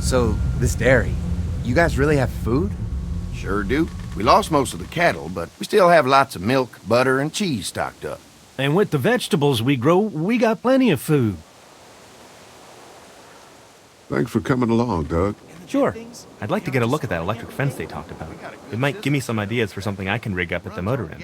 So, this dairy, you guys really have food? Sure do. We lost most of the cattle, but we still have lots of milk, butter, and cheese stocked up. And with the vegetables we grow, we got plenty of food. Thanks for coming along, Doug. Sure. I'd like to get a look at that electric fence they talked about. It might give me some ideas for something I can rig up at the motor inn.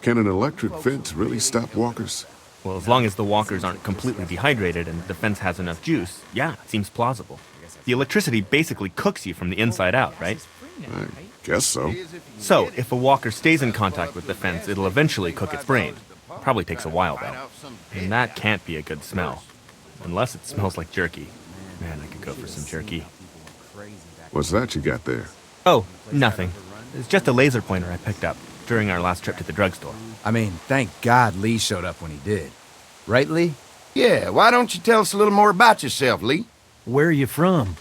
Can an electric fence really stop walkers? Well, as long as the walkers aren't completely dehydrated and the fence has enough juice, yeah, it seems plausible. The electricity basically cooks you from the inside out, right? I guess so. So, if a walker stays in contact with the fence, it'll eventually cook its brain. Probably takes a while, though. And that can't be a good smell. Unless it smells like jerky. Man, I could go for some jerky. What's that you got there? Oh, nothing. It's just a laser pointer I picked up during our last trip to the drugstore. I mean, thank God Lee showed up when he did. Right, Lee? Yeah, why don't you tell us a little more about yourself, Lee? Where are you from?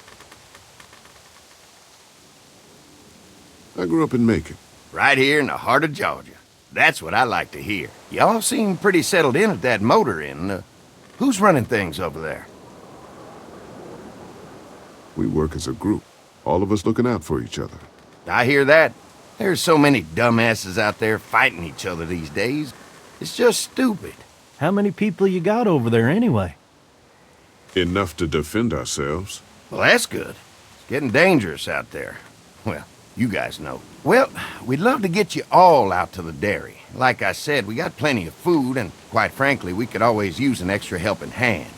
I grew up in Macon. Right here in the heart of Georgia. That's what I like to hear. Y'all seem pretty settled in at that motor inn. Who's running things over there? We work as a group, all of us looking out for each other. I hear that. There's so many dumbasses out there fighting each other these days. It's just stupid. How many people you got over there anyway? Enough to defend ourselves. Well, that's good. It's getting dangerous out there. Well, you guys know. Well, we'd love to get you all out to the dairy. Like I said, we got plenty of food, and quite frankly, we could always use an extra helping hand.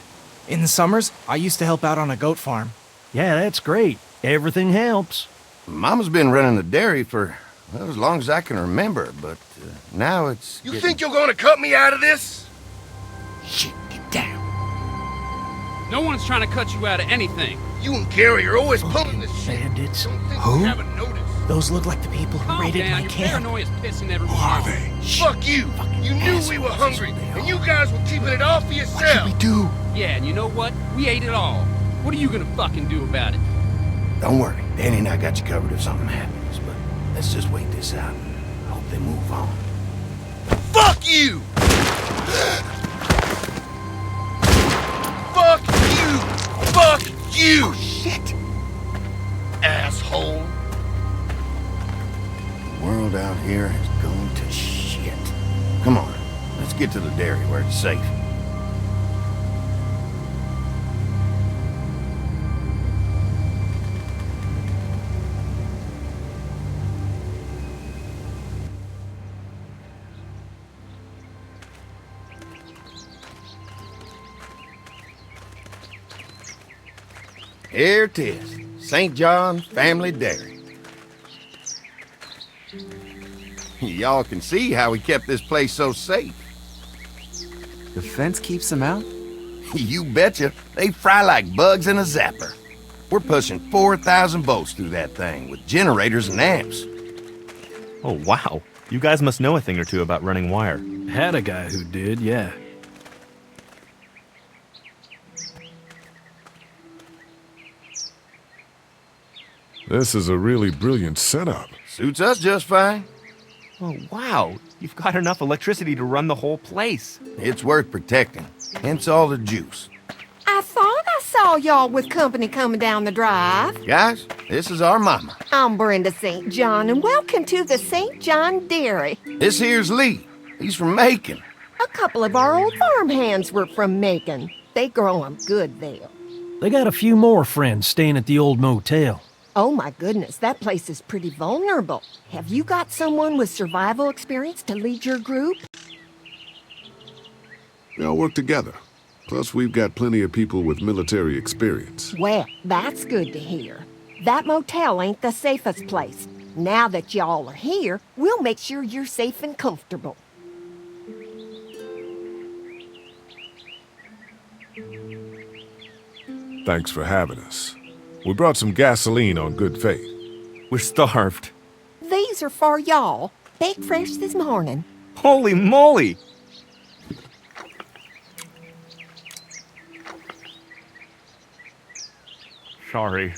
In the summers, I used to help out on a goat farm. Yeah, that's great. Everything helps. Mama's been running the dairy for, well, as long as I can remember, but now it's... You think you're gonna cut me out of this? Shit, get down. No one's trying to cut you out of anything. You and Gary are always pulling this shit. Bandits. Don't think Who? we haven't noticed. Those look like the people who Calm raided down, my your camp. paranoia's pissing everyone Who are off. they? Fuck you! You knew we were hungry, and you guys were keeping it all for yourself. do? Yeah, and you know what? We ate it all. What are you gonna fucking do about it? Don't worry, Danny and I got you covered if something happens, but let's just wait this out. I hope they move on. Fuck you! Fuck you! Fuck you! Oh, shit! Asshole! The world out here is going to shit. Come on, let's get to the dairy where it's safe. Here it is, St. John's Family Dairy. Y'all can see how we kept this place so safe. The fence keeps them out? You betcha. They fry like bugs in a zapper. We're pushing 4,000 volts through that thing with generators and amps. Oh, wow. You guys must know a thing or two about running wire. Had a guy who did, yeah. This is a really brilliant setup. Suits us just fine. Oh, wow. You've got enough electricity to run the whole place. It's worth protecting, hence all the juice. I thought I saw y'all with company coming down the drive. Guys, this is our mama. I'm Brenda St. John, and welcome to the St. John Dairy. This here's Lee. He's from Macon. A couple of our old farmhands were from Macon. They grow 'em good there. They got a few more friends staying at the old motel. Oh my goodness, that place is pretty vulnerable. Have you got someone with survival experience to lead your group? We all work together. Plus, we've got plenty of people with military experience. Well, that's good to hear. That motel ain't the safest place. Now that y'all are here, we'll make sure you're safe and comfortable. Thanks for having us. We brought some gasoline on good faith. We're starved. These are for y'all. Baked fresh this morning. Holy moly! Sorry.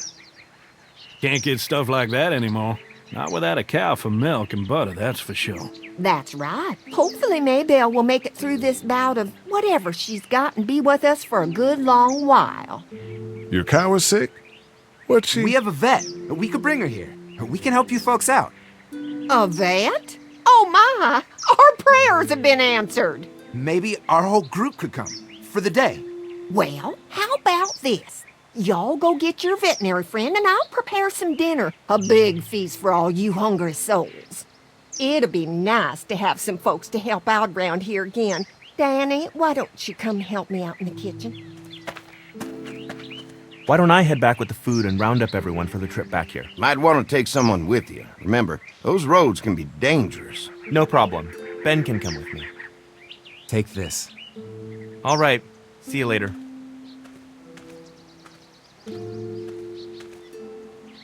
Can't get stuff like that anymore. Not without a cow for milk and butter, that's for sure. That's right. Hopefully Maybelle will make it through this bout of whatever she's got and be with us for a good long while. Your cow is sick? What's she? We have a vet. We could bring her here. We can help you folks out. A vet? Oh my! Our prayers have been answered. Maybe our whole group could come for the day. Well, how about this? Y'all go get your veterinary friend and I'll prepare some dinner. A big feast for all you hungry souls. It'd be nice to have some folks to help out around here again. Danny, why don't you come help me out in the kitchen? Why don't I head back with the food and round up everyone for the trip back here? Might want to take someone with you. Remember, those roads can be dangerous. No problem. Ben can come with me. Take this. All right. See you later.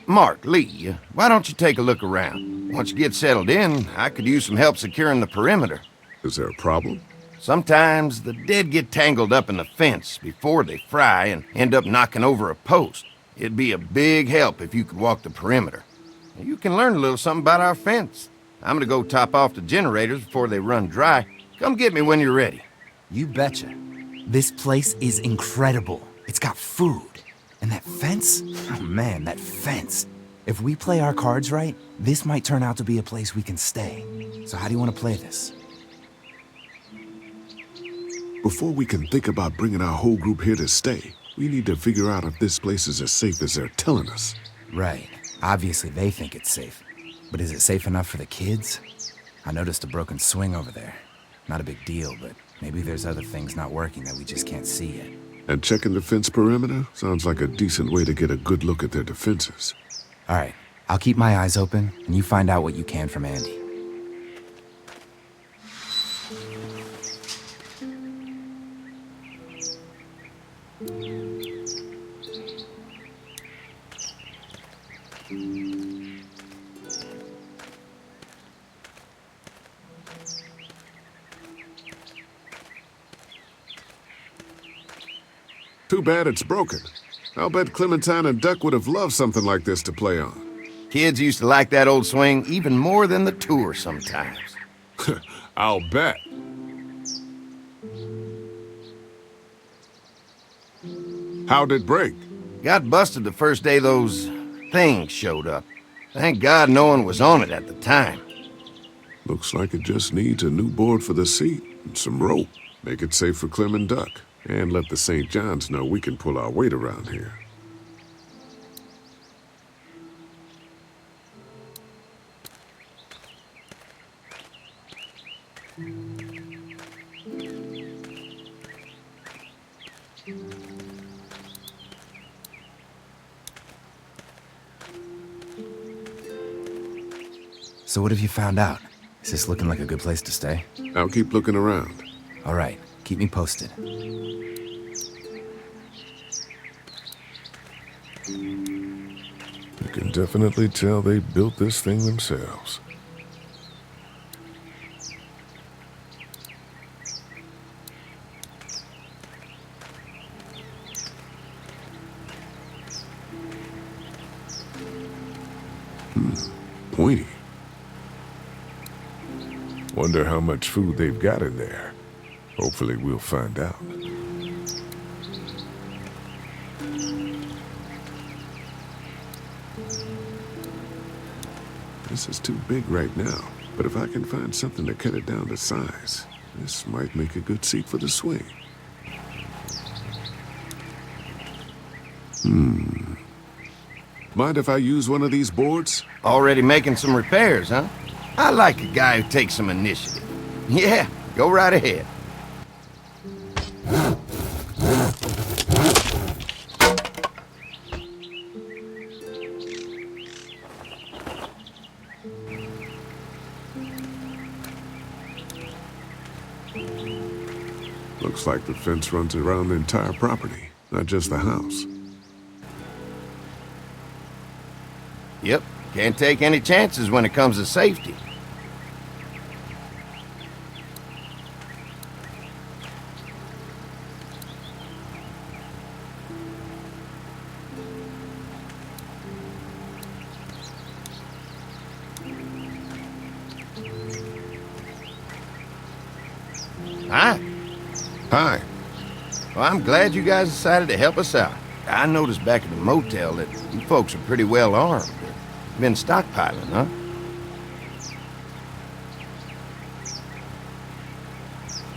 Mark, Lee, why don't you take a look around? Once you get settled in, I could use some help securing the perimeter. Is there a problem? Sometimes the dead get tangled up in the fence before they fry and end up knocking over a post. It'd be a big help if you could walk the perimeter. You can learn a little something about our fence. I'm gonna go top off the generators before they run dry. Come get me when you're ready. You betcha. This place is incredible. It's got food. And that fence? Oh man, that fence. If we play our cards right, this might turn out to be a place we can stay. So how do you want to play this? Before we can think about bringing our whole group here to stay, we need to figure out if this place is as safe as they're telling us. Right. Obviously they think it's safe. But is it safe enough for the kids? I noticed a broken swing over there. Not a big deal, but maybe there's other things not working that we just can't see yet. And checking the fence perimeter sounds like a decent way to get a good look at their defenses. All right. I'll keep my eyes open, and you find out what you can from Andy. Too bad it's broken. I'll bet Clementine and Duck would have loved something like this to play on. Kids used to like that old swing even more than the tour sometimes. I'll bet. How'd it break? Got busted the first day those things showed up. Thank God no one was on it at the time. Looks like it just needs a new board for the seat and some rope. Make it safe for Clem and Duck. And let the St. John's know we can pull our weight around here. So what have you found out? Is this looking like a good place to stay? I'll keep looking around. All right. Keep me posted. You can definitely tell they built this thing themselves. Pointy. Wonder how much food they've got in there. Hopefully we'll find out. This is too big right now, but if I can find something to cut it down to size, this might make a good seat for the swing. Mind if I use one of these boards? Already making some repairs, huh? I like a guy who takes some initiative. Yeah, go right ahead. Looks like the fence runs around the entire property, not just the house. Yep, can't take any chances when it comes to safety. Hi. Hi. Well, I'm glad you guys decided to help us out. I noticed back at the motel that you folks are pretty well armed. Been stockpiling, huh?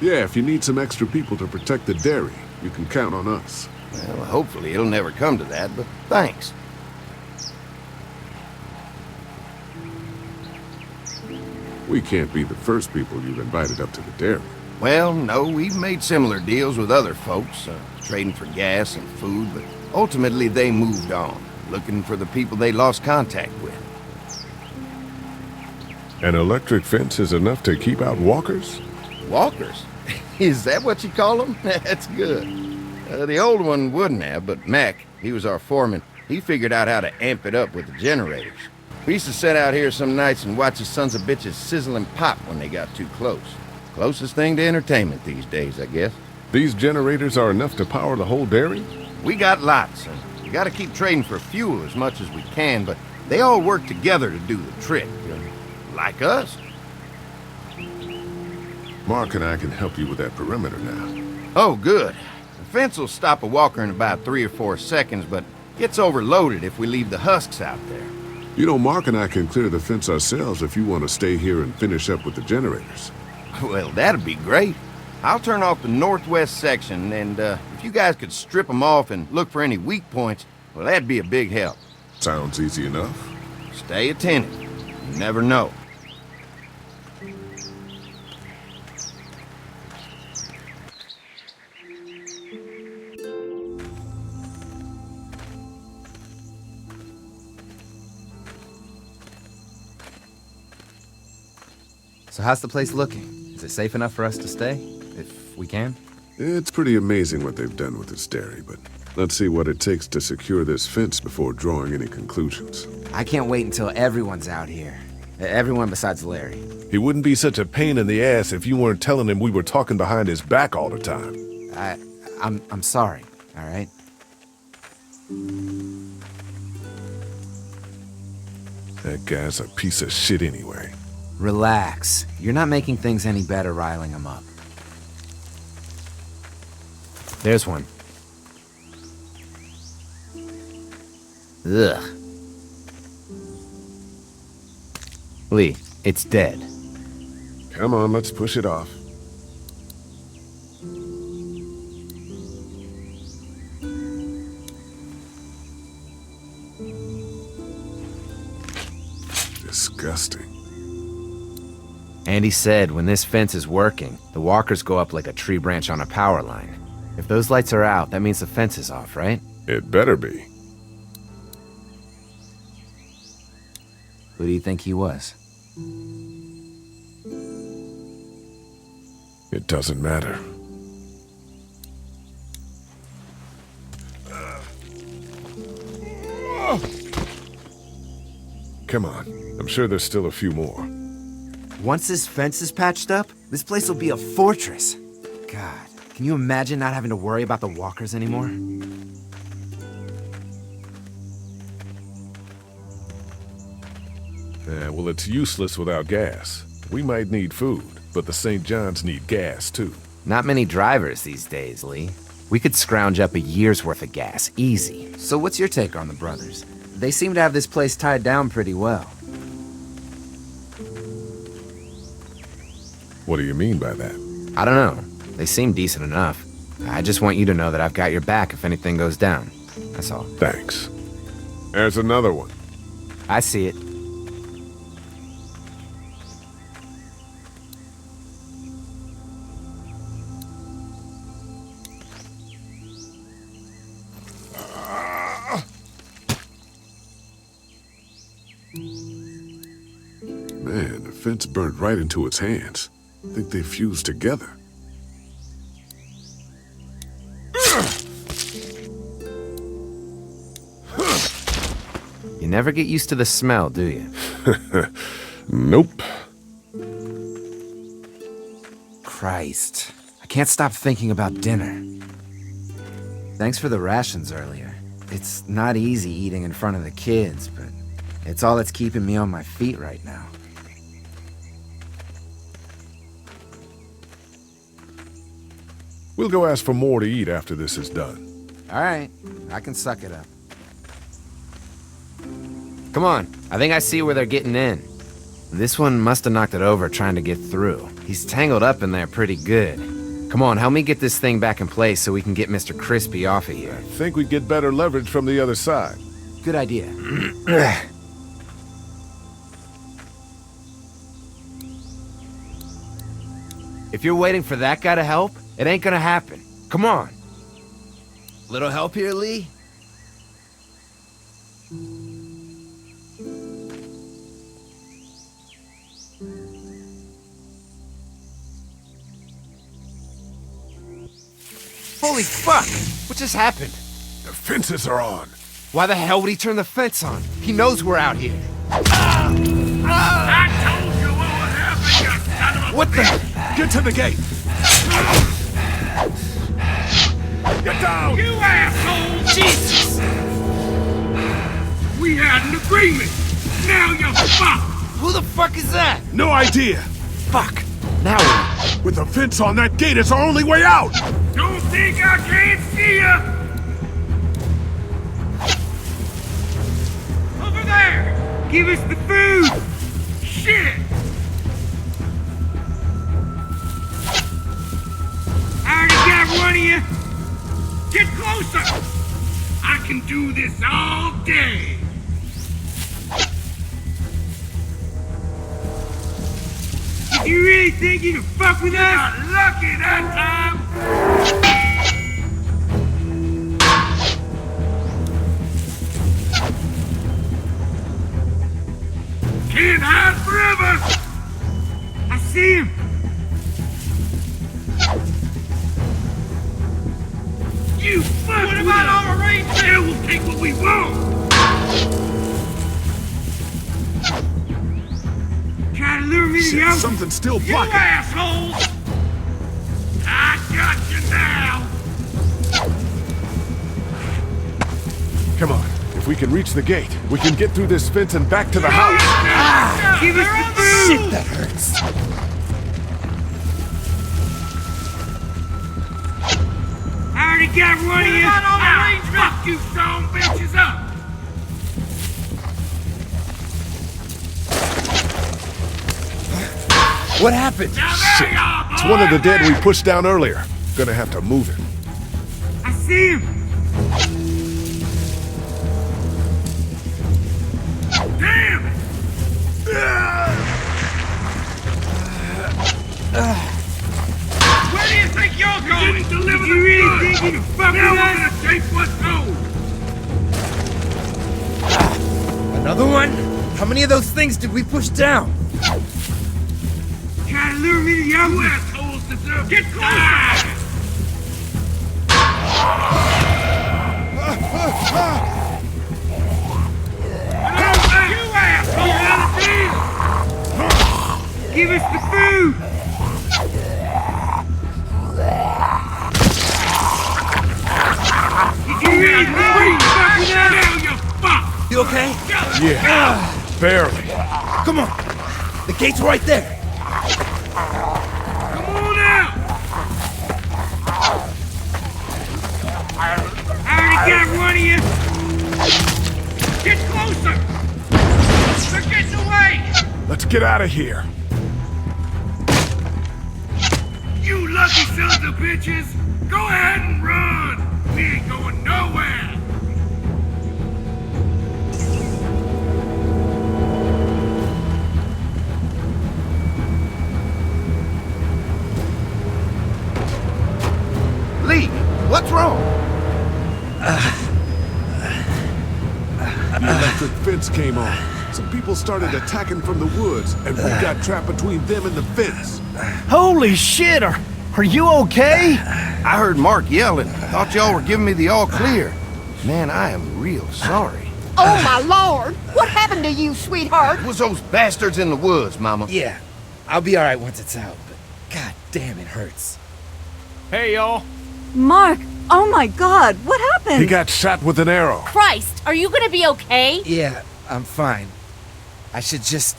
Yeah, if you need some extra people to protect the dairy, you can count on us. Well, hopefully it'll never come to that, but thanks. We can't be the first people you've invited up to the dairy. Well, no, we've made similar deals with other folks, trading for gas and food, but ultimately they moved on, looking for the people they lost contact with. An electric fence is enough to keep out walkers? Walkers? Is that what you call them? That's good. The old one wouldn't have, but Mac, he was our foreman, he figured out how to amp it up with the generators. We used to sit out here some nights and watch the sons of bitches sizzle and pop when they got too close. Closest thing to entertainment these days, I guess. These generators are enough to power the whole dairy? We got lots, and we gotta keep trading for fuel as much as we can, but they all work together to do the trick. Like us. Mark and I can help you with that perimeter now. Oh, good. The fence will stop a walker in about 3 or 4 seconds, but gets overloaded if we leave the husks out there. You know, Mark and I can clear the fence ourselves if you want to stay here and finish up with the generators. Well, that'd be great. I'll turn off the northwest section, and if you guys could strip them off and look for any weak points, well, that'd be a big help. Sounds easy enough. Stay attentive. You never know. So how's the place looking? Is it safe enough for us to stay? If we can? It's pretty amazing what they've done with this dairy, but let's see what it takes to secure this fence before drawing any conclusions. I can't wait until everyone's out here. Everyone besides Larry. He wouldn't be such a pain in the ass if you weren't telling him we were talking behind his back all the time. I'm sorry, all right? That guy's a piece of shit anyway. Relax. You're not making things any better riling him up. There's one. Ugh. Lee, it's dead. Come on, let's push it off. Disgusting. Andy said when this fence is working, the walkers go up like a tree branch on a power line. If those lights are out, that means the fence is off, right? It better be. Who do you think he was? It doesn't matter. Come on. I'm sure there's still a few more. Once this fence is patched up, this place will be a fortress. God, can you imagine not having to worry about the walkers anymore? Well, it's useless without gas. We might need food, but the St. John's need gas, too. Not many drivers these days, Lee. We could scrounge up a year's worth of gas, easy. So what's your take on the brothers? They seem to have this place tied down pretty well. What do you mean by that? I don't know. They seem decent enough. I just want you to know that I've got your back if anything goes down. That's all. Thanks. There's another one. I see it. Man, the fence burned right into its hands. I think they fused together. You never get used to the smell, do you? Nope. Christ. I can't stop thinking about dinner. Thanks for the rations earlier. It's not easy eating in front of the kids, but it's all that's keeping me on my feet right now. We'll go ask for more to eat after this is done. All right, I can suck it up. Come on, I think I see where they're getting in. This one must have knocked it over trying to get through. He's tangled up in there pretty good. Come on, help me get this thing back in place so we can get Mr. Crispy off of here. I think we'd get better leverage from the other side. Good idea. If you're waiting for that guy to help, it ain't gonna happen. Come on. Little help here, Lee? Holy fuck! What just happened? The fences are on. Why the hell would he turn the fence on? He knows we're out here. I told you what would happen, you son of a... What the? Get to the gate! Get down! You asshole! Jesus! We had an agreement. Now you're fucked. Who the fuck is that? No idea! Fuck! Now what? With the fence on that gate, it's our only way out! Don't think I can't see ya! Over there! Give us the food! Shit! I already got one of you! Get closer! I can do this all day! If you really think you can fuck with us? Got lucky that time! Can't hide forever! I see him! You fuck! What about our arrangement? Yeah, we'll take what we want! Try to lure me to the Something's still You blocking. assholes! I got you now! Come on. If we can reach the gate, we can get through this fence and back to the house. Give us the food! Shit, that hurts. I already got one of you! Fuck you, son bitches up! What happened? Now there you are, It's one of the dead we boy! pushed down earlier. Gonna have to move him. I see him! Damn it! Where do you think you're going? You didn't deliver you really think you can fuck now with us? Now we're gonna take what's owed! Another one? How many of those things did we push down? Try to lure me to the other one. Assholes deserve Get closer! You asshole! Give us the food! Did you really think you fuck with us? Now you're fucked! You okay? Yeah, barely. Come on. The gate's right there. Come on out! I already got one of you! Get closer! They're getting away! Let's get out of here. You lucky sons of bitches! Go ahead and run! We ain't going nowhere! Lee, what's wrong? The electric fence came on. Some people started attacking from the woods, and we got trapped between them and the fence. Holy shit! Are you okay? I heard Mark yelling. Thought y'all were giving me the all clear. Man, I am real sorry. Oh, my Lord! What happened to you, sweetheart? It was those bastards in the woods, Mama. Yeah, I'll be all right once it's out, but god damn, it hurts. Hey, y'all. Mark! Oh my god, what happened? He got shot with an arrow. Christ, are you gonna be okay? Yeah, I'm fine. I should just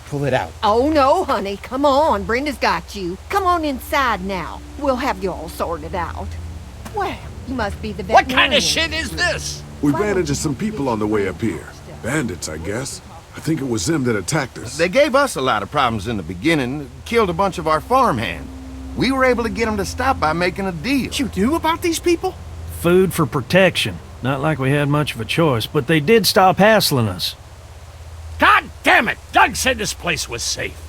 pull it out. Oh, no, honey. Come on. Brenda's got you. Come on inside now. We'll have you all sorted out. Well, He must be the What veterinarian. kind of shit is this? We ran into some people on the way up here. Bandits, I guess. I think it was them that attacked us. They gave us a lot of problems in the beginning, killed a bunch of our farmhands. We were able to get them to stop by making a deal. You knew about these people? Food for protection. Not like we had much of a choice, but they did stop hassling us. God damn it! Doug said this place was safe.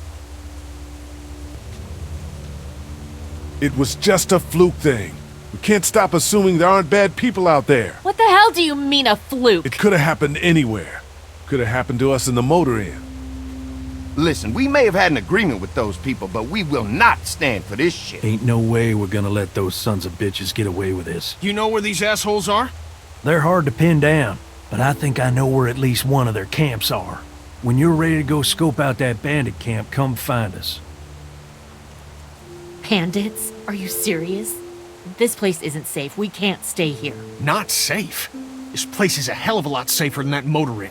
It was just a fluke thing. We can't stop assuming there aren't bad people out there. What the hell do you mean a fluke? It could have happened anywhere. Could have happened to us in the motor inn. Listen, we may have had an agreement with those people, but we will not stand for this shit. Ain't no way we're gonna let those sons of bitches get away with this. You know where these assholes are? They're hard to pin down, but I think I know where at least one of their camps are. When you're ready to go scope out that bandit camp, come find us. Bandits? Are you serious? This place isn't safe. We can't stay here. Not safe. This place is a hell of a lot safer than that motor inn.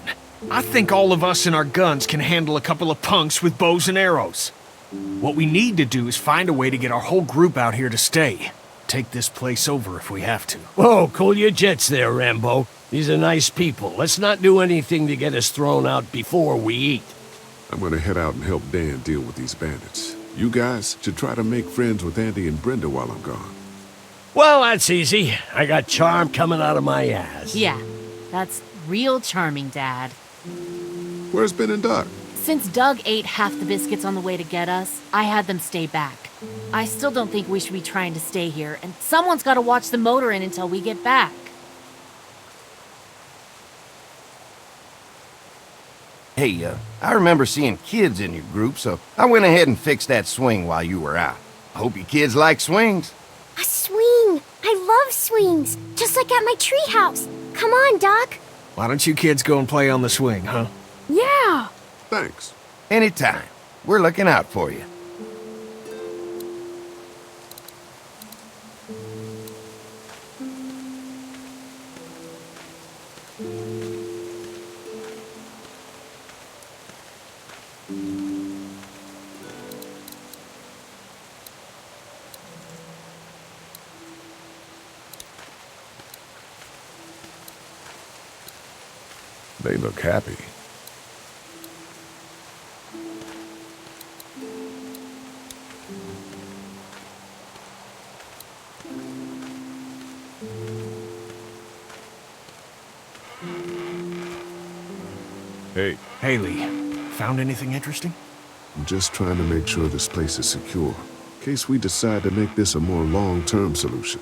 I think all of us and our guns can handle a couple of punks with bows and arrows. What we need to do is find a way to get our whole group out here to stay. Take this place over if we have to. Whoa, cool your jets there, Rambo. These are nice people. Let's not do anything to get us thrown out before we eat. I'm gonna head out and help Dan deal with these bandits. You guys should try to make friends with Andy and Brenda while I'm gone. Well, that's easy. I got charm coming out of my ass. Yeah, that's real charming, Dad. Where's Ben and Doc? Since Doug ate half the biscuits on the way to get us, I had them stay back. I still don't think we should be trying to stay here, and someone's got to watch the motor inn until we get back. Hey, I remember seeing kids in your group, so I went ahead and fixed that swing while you were out. I hope you kids like swings. A swing! I love swings! Just like at my treehouse. Come on, Doc. Why don't you kids go and play on the swing, huh? Yeah! Thanks. Anytime. We're looking out for you. They look happy. Hey, Haley, found anything interesting? I'm just trying to make sure this place is secure, in case we decide to make this a more long-term solution.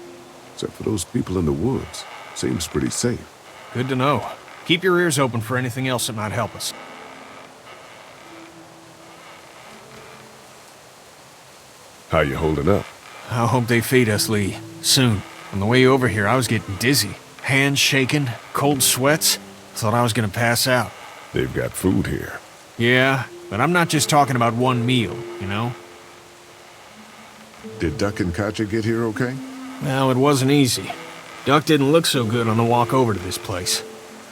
Except for those people in the woods. Seems pretty safe. Good to know. Keep your ears open for anything else that might help us. How you holding up? I hope they feed us, Lee. Soon. On the way over here, I was getting dizzy. Hands shaking, cold sweats. Thought I was gonna pass out. They've got food here. Yeah, but I'm not just talking about one meal, you know? Did Duck and Katja get here okay? Well, it wasn't easy. Duck didn't look so good on the walk over to this place.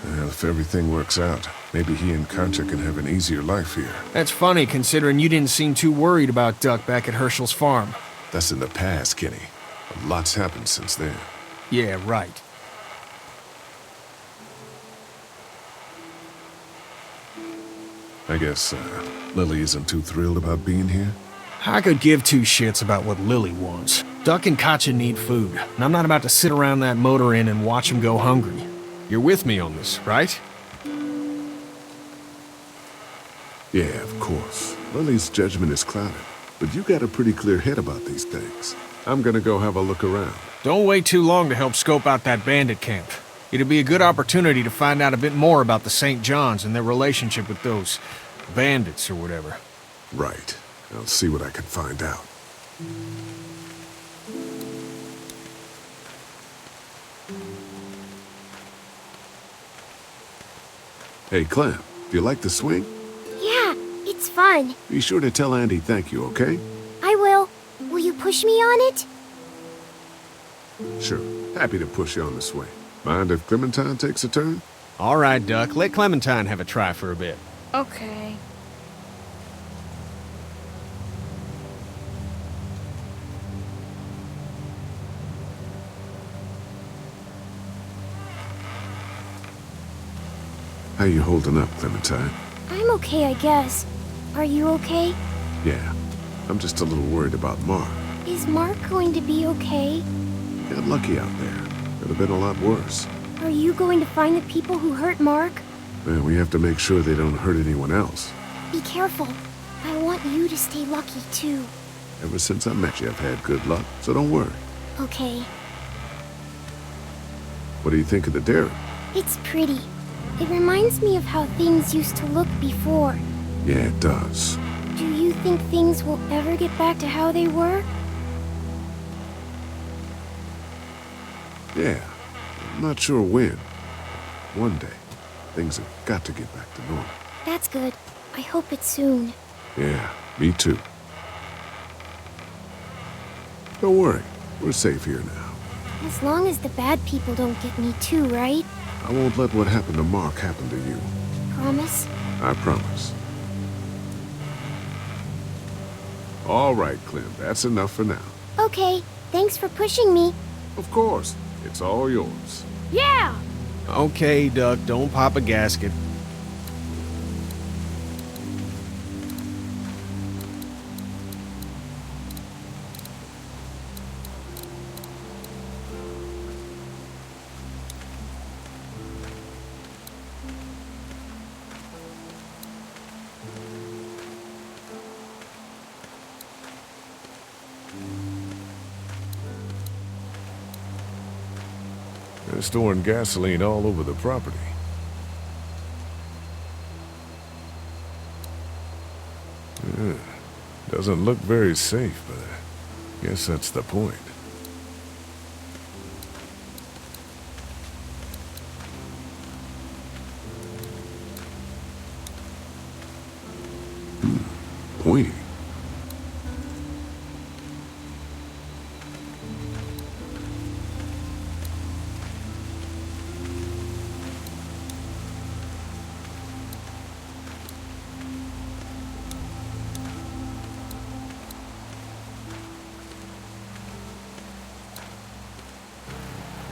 Well, if everything works out, maybe he and Katja can have an easier life here. That's funny, considering you didn't seem too worried about Duck back at Herschel's farm. That's in the past, Kenny. A lot's happened since then. Yeah, right. I guess, Lily isn't too thrilled about being here? I could give two shits about what Lily wants. Duck and Katja need food, and I'm not about to sit around that motor inn and watch them go hungry. You're with me on this, right? Yeah, of course. Lily's judgment is clouded, but you got a pretty clear head about these things. I'm gonna go have a look around. Don't wait too long to help scope out that bandit camp. It'd be a good opportunity to find out a bit more about the St. John's and their relationship with those bandits or whatever. Right. I'll see what I can find out. Hey, Clem, do you like the swing? Yeah, it's fun. Be sure to tell Andy thank you, okay? I will. Will you push me on it? Sure. Happy to push you on the swing. Mind if Clementine takes a turn? All right, Duck. Let Clementine have a try for a bit. Okay. How you holding up, Clementine? I'm okay, I guess. Are you okay? Yeah. I'm just a little worried about Mark. Is Mark going to be okay? Got lucky out there. Could have been a lot worse. Are you going to find the people who hurt Mark? Man, we have to make sure they don't hurt anyone else. Be careful. I want you to stay lucky, too. Ever since I met you, I've had good luck, so don't worry. Okay. What do you think of the dairy? It's pretty. It reminds me of how things used to look before. Yeah, it does. Do you think things will ever get back to how they were? Yeah. I'm not sure when. One day, things have got to get back to normal. That's good. I hope it's soon. Yeah, me too. Don't worry. We're safe here now. As long as the bad people don't get me too, right? I won't let what happened to Mark happen to you. Promise? I promise. All right, Clem. That's enough for now. Okay. Thanks for pushing me. Of course. It's all yours. Yeah! Okay, Duck, don't pop a gasket. They're storing gasoline all over the property. Doesn't look very safe, but I guess that's the point. Pointy.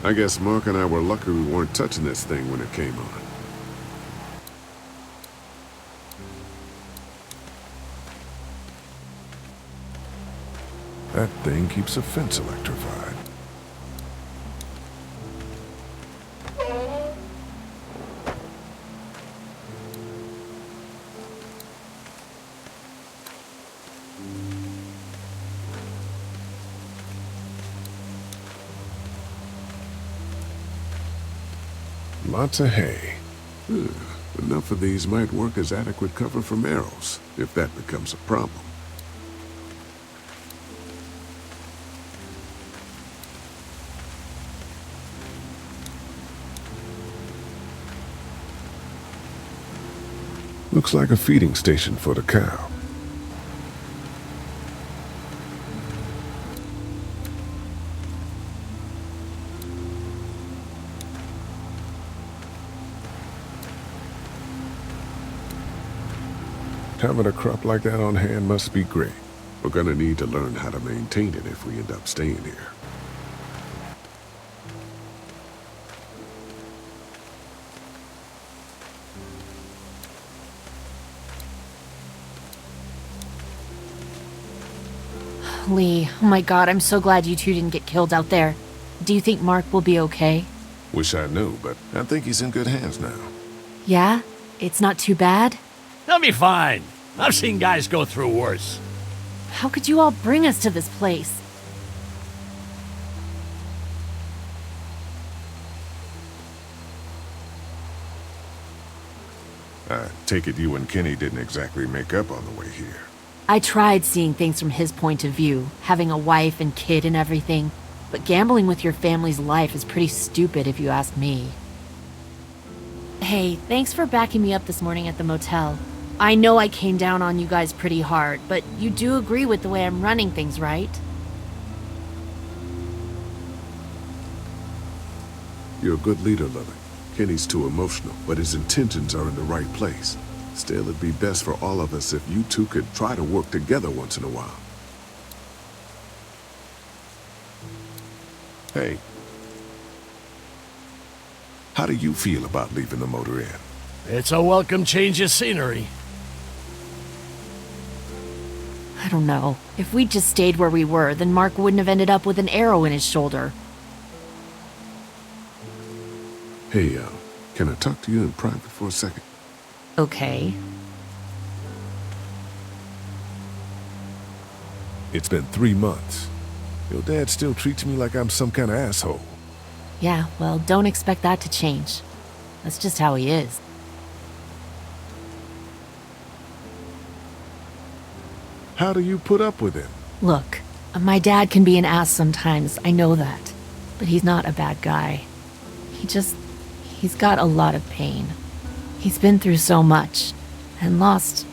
I guess Mark and I were lucky we weren't touching this thing when it came on. That thing keeps a fence electrified. Lots of hay. Enough of these might work as adequate cover from arrows, if that becomes a problem. Looks like a feeding station for the cow. Having a crop like that on hand must be great. We're gonna need to learn how to maintain it if we end up staying here. Lee, oh my god, I'm so glad you two didn't get killed out there. Do you think Mark will be okay? Wish I knew, but I think he's in good hands now. Yeah? It's not too bad? They'll be fine. I've seen guys go through worse. How could you all bring us to this place? I take it you and Kenny didn't exactly make up on the way here. I tried seeing things from his point of view, having a wife and kid and everything, but gambling with your family's life is pretty stupid if you ask me. Hey, thanks for backing me up this morning at the motel. I know I came down on you guys pretty hard, but you do agree with the way I'm running things, right? You're a good leader, Lily. Kenny's too emotional, but his intentions are in the right place. Still, it'd be best for all of us if you two could try to work together once in a while. Hey. How do you feel about leaving the motor inn? It's a welcome change of scenery. I don't know. If we'd just stayed where we were, then Mark wouldn't have ended up with an arrow in his shoulder. Hey, can I talk to you in private for a second? Okay. It's been 3 months. Your dad still treats me like I'm some kind of asshole. Yeah, well, don't expect that to change. That's just how he is. How do you put up with him? Look, my dad can be an ass sometimes, I know that. But he's not a bad guy. He's got a lot of pain. He's been through so much, and lost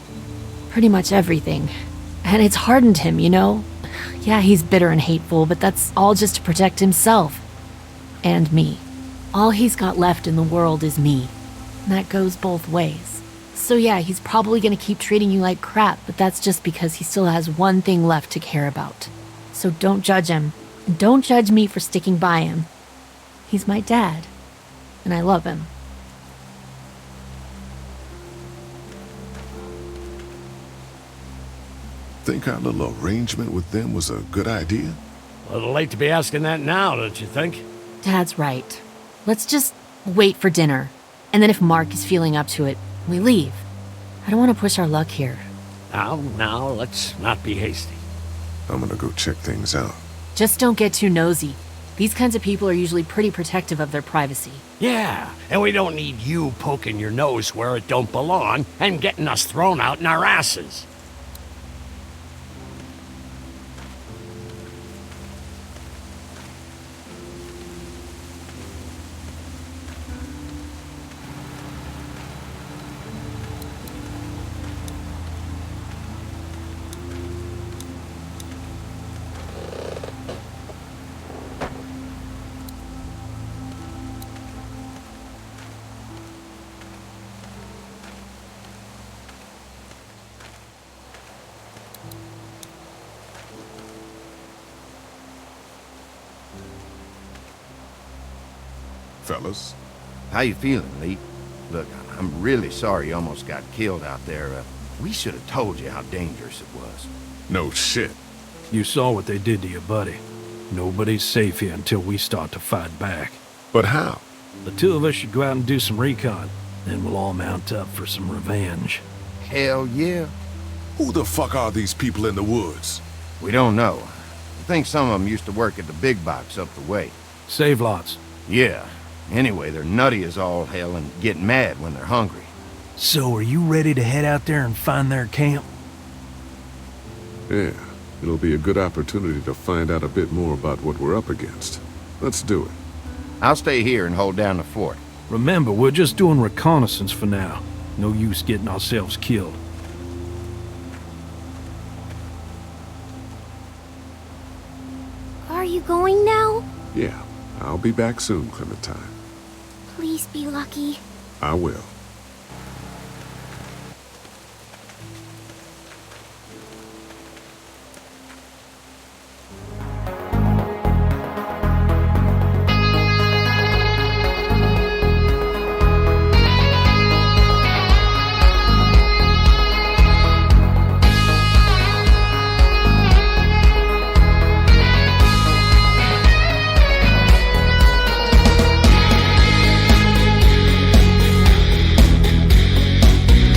pretty much everything. And it's hardened him, you know? Yeah, he's bitter and hateful, but that's all just to protect himself. And me. All he's got left in the world is me. And that goes both ways. So yeah, he's probably gonna keep treating you like crap, but that's just because he still has one thing left to care about. So don't judge him. And don't judge me for sticking by him. He's my dad. And I love him. Think our little arrangement with them was a good idea? A little late to be asking that now, don't you think? Dad's right. Let's just wait for dinner. And then if Mark is feeling up to it, we leave. I don't want to push our luck here. Now, let's not be hasty. I'm gonna go check things out. Just don't get too nosy. These kinds of people are usually pretty protective of their privacy. Yeah, and we don't need you poking your nose where it don't belong and getting us thrown out in our asses. Fellas, How you feeling, Lee? Look, I'm really sorry you almost got killed out there. We should have told you how dangerous it was. no shit. You saw what they did to your buddy. Nobody's safe here until we start to fight back. But how? The two of us should go out and do some recon. Then we'll all mount up for some revenge. Hell yeah. Who the fuck are these people in the woods? We don't know. I think some of them used to work at the big box up the way. Save lots. Yeah. Anyway, they're nutty as all hell and get mad when they're hungry. So are you ready to head out there and find their camp? Yeah, it'll be a good opportunity to find out a bit more about what we're up against. Let's do it. I'll stay here and hold down the fort. Remember, we're just doing reconnaissance for now. No use getting ourselves killed. Are you going now? Yeah, I'll be back soon, Clementine. Please be lucky. I will.